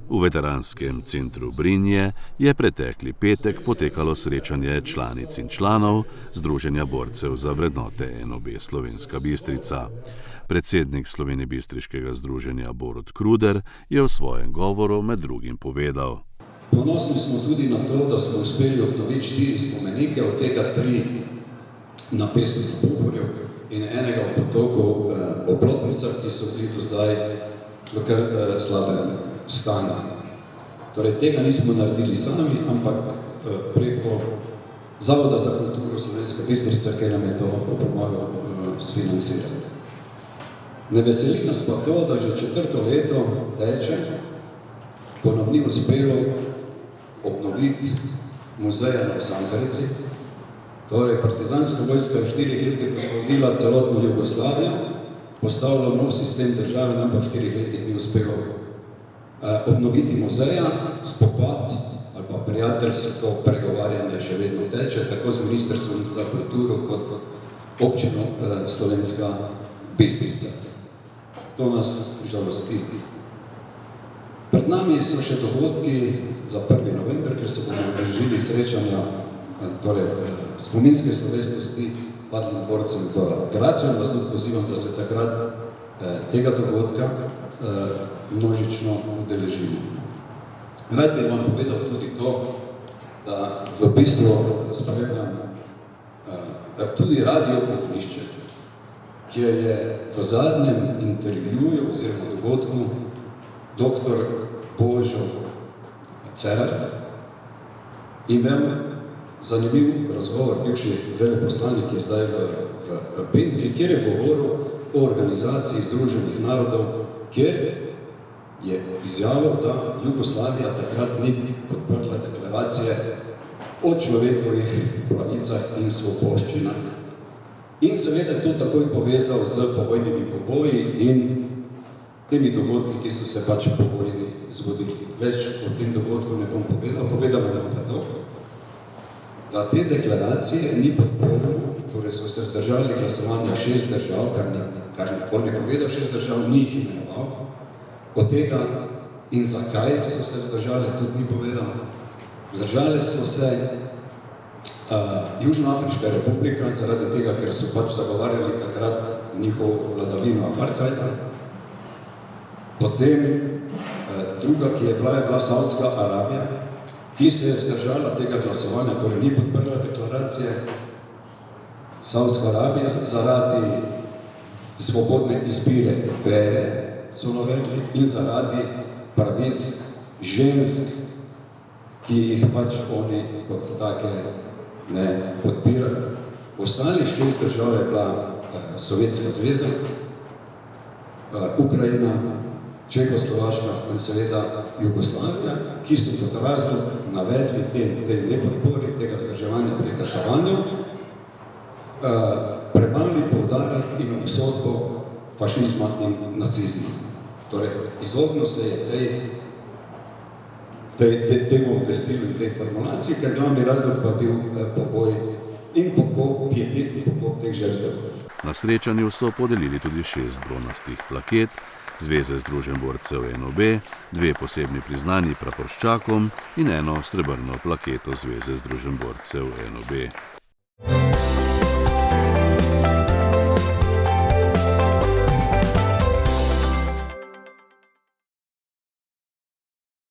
V veteranskem centru Brinje je pretekli petek potekalo srečanje članic in članov Združenja borcev za vrednote NOB Slovenska Bistrica. Predsednik Slovenjebistriškega združenja Borut Kruder je v svojem govoru med drugim povedal: Ponosni smo tudi na to, da smo uspeli obnoviti 4 spomenike, od tega 3 na pesmih Pohorju in enega v potoku Oplotnicah, ki so bili do zdaj v kar slabem stanju. Torej, tega nismo naredili sami, ampak preko Zavoda za kulturo Slovenska Bistrica, ki nam je to pomagal sfinancirati. Ne veseli nas pa to, da že 4. leto teče, ko nam ni uspelo obnoviti muzeja na Osankarici. Torej, partizanska vojska v 4 letih osvobodila celotno Jugoslavijo, postavila nov sistem države, nam pa v 4 letih ni uspelo obnoviti muzeja. Spopad ali pa prijateljsko pregovarjanje še vedno teče, tako z Ministrstvom za kulturo kot občino Slovenska Bistrica. To nas žalosti. Pred nami so še dogodki za 1. november, ker se bomo udeležili srečanja, torej spominske slovesnosti padlim borcem v Gradcu, in vas tudi pozivam, da se takrat tega dogodka množično udeležimo. Rad bi vam povedal tudi to, da v bistvu spremljam tudi radio Ognjišče, kjer je v zadnjem intervjuju oziroma dogodku dr. Božo Cerar imel zanimiv razgovor, bivši veleposlanik je zdaj v penziji, kjer je govoril o organizaciji Združenih narodov, kjer je izjavil, da Jugoslavija takrat ni podprla deklaracije o človekovih pravicah in svoboščinah. In seveda je to takoj povezal z povojnimi poboji in temi dogodki, ki so se pač po vojni zgodili. Več o tem dogodku ne bom povedal, povedal vam pa to, da te deklaracije ni podporilo, torej so se vzdržali glasovanja 6 držav, kar on je povedal, 6 držav ni jih imenoval. Od tega in zakaj so se vzdržali, tudi ni povedal. Vzdržali so se Južnoafriška republika, zaradi tega, ker so pač zagovarjali takrat njihovo vladavino apartheida. Potem druga, ki je bila Saudska Arabija, ki se je vzdržala tega glasovanja, torej ni podprla deklaracije. Saudska Arabija zaradi svobodne izbire vere so navedli in zaradi pravic žensk, ki jih pač oni kot take ne podpirajo. Ostali 6 držav je bila Sovjetska zveza, Ukrajina, Čehoslovaška in seveda Jugoslavija, ki so kot razlog navedli te nepodpori, tega vzdrževanja pri glasovanju, premali poudarek in obsodbo fašizma in nacizma. Torej, izognil se je temu obvestilu in tej formulaciji, ker glavni razlog pa bil poboj in pokop, pietetni pokop teh žrtev. Na srečanju so podelili tudi 6 bronastih plaket Zveze združenj borcev NOB, 2 posebni priznanji praporščakom in 1 srebrno plaketo Zveze združenj borcev NOB.